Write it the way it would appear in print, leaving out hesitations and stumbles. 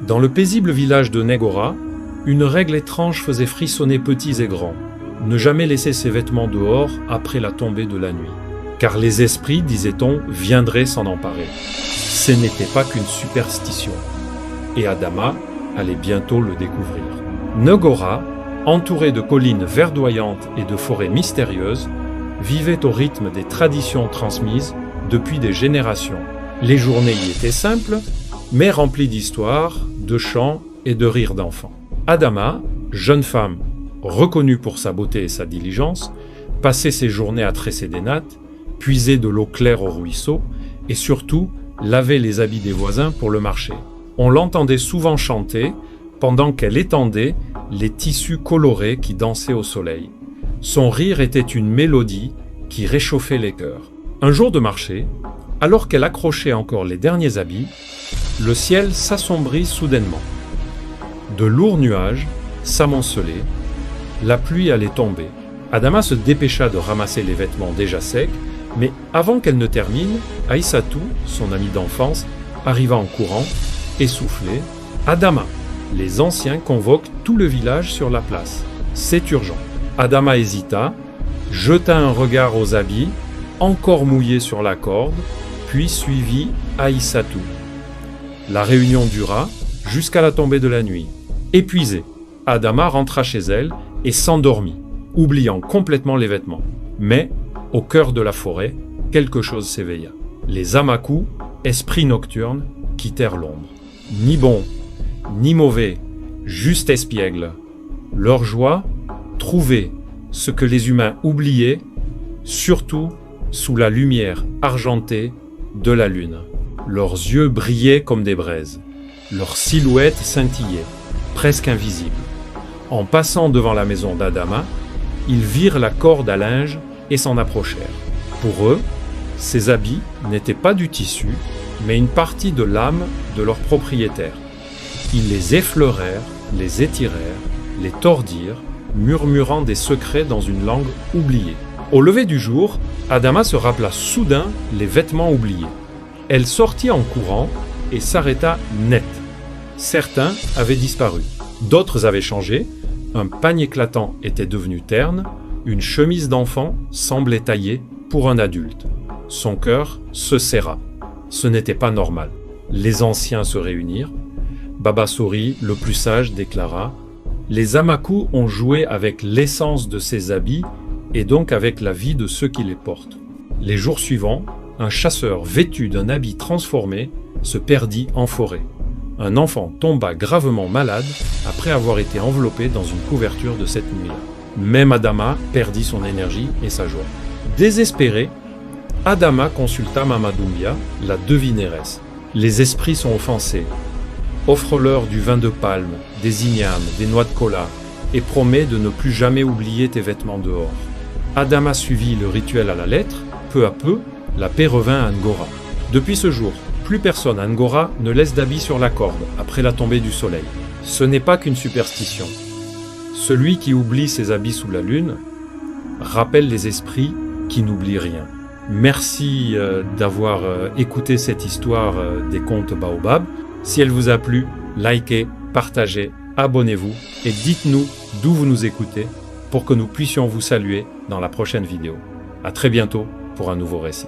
Dans le paisible village de Negora, une règle étrange faisait frissonner petits et grands. Ne jamais laisser ses vêtements dehors après la tombée de la nuit. Car les esprits, disait-on, viendraient s'en emparer. Ce n'était pas qu'une superstition. Et Adama allait bientôt le découvrir. Negora, entourée de collines verdoyantes et de forêts mystérieuses, vivait au rythme des traditions transmises depuis des générations. Les journées y étaient simples, mais remplies d'histoires, de chants et de rires d'enfants. Adama, jeune femme reconnue pour sa beauté et sa diligence, passait ses journées à tresser des nattes, puiser de l'eau claire au ruisseau et surtout laver les habits des voisins pour le marché. On l'entendait souvent chanter pendant qu'elle étendait les tissus colorés qui dansaient au soleil. Son rire était une mélodie qui réchauffait les cœurs. Un jour de marché, alors qu'elle accrochait encore les derniers habits, le ciel s'assombrit soudainement. De lourds nuages s'amoncelaient, la pluie allait tomber. Adama se dépêcha de ramasser les vêtements déjà secs, mais avant qu'elle ne termine, Aïssatou, son amie d'enfance, arriva en courant, essoufflée. « Adama, les anciens convoquent tout le village sur la place. C'est urgent. » Adama hésita, jeta un regard aux habits, encore mouillés sur la corde, puis suivit Aïssatou. La réunion dura jusqu'à la tombée de la nuit. Épuisée, Adama rentra chez elle et s'endormit, oubliant complètement les vêtements. Mais, au cœur de la forêt, quelque chose s'éveilla. Les Amaku, esprits nocturnes, quittèrent l'ombre. Ni bon, ni mauvais, juste espiègles. Leur joie, trouver ce que les humains oubliaient, surtout sous la lumière argentée de la lune. Leurs yeux brillaient comme des braises. Leurs silhouettes scintillaient, presque invisibles. En passant devant la maison d'Adama, ils virent la corde à linge et s'en approchèrent. Pour eux, ces habits n'étaient pas du tissu, mais une partie de l'âme de leur propriétaire. Ils les effleurèrent, les étirèrent, les tordirent, murmurant des secrets dans une langue oubliée. Au lever du jour, Adama se rappela soudain les vêtements oubliés. Elle sortit en courant et s'arrêta net. Certains avaient disparu, d'autres avaient changé, un pagne éclatant était devenu terne, une chemise d'enfant semblait taillée pour un adulte. Son cœur se serra. Ce n'était pas normal. Les anciens se réunirent. Baba Sori, le plus sage, déclara « Les Amaku ont joué avec l'essence de ces habits et donc avec la vie de ceux qui les portent. » Les jours suivants, un chasseur vêtu d'un habit transformé se perdit en forêt. Un enfant tomba gravement malade après avoir été enveloppé dans une couverture de cette nuit-là. Même Adama perdit son énergie et sa joie. Désespéré, Adama consulta Mama Doumbia, la devineresse. Les esprits sont offensés. Offre-leur du vin de palme, des ignames, des noix de cola, et promets de ne plus jamais oublier tes vêtements dehors. Adama suivit le rituel à la lettre. Peu à peu, la paix revint à Ngora. Depuis ce jour, plus personne à Ngora ne laisse d'habits sur la corde après la tombée du soleil. Ce n'est pas qu'une superstition. Celui qui oublie ses habits sous la lune rappelle les esprits qui n'oublient rien. Merci d'avoir écouté cette histoire des contes Baobab. Si elle vous a plu, likez, partagez, abonnez-vous et dites-nous d'où vous nous écoutez pour que nous puissions vous saluer dans la prochaine vidéo. À très bientôt pour un nouveau récit.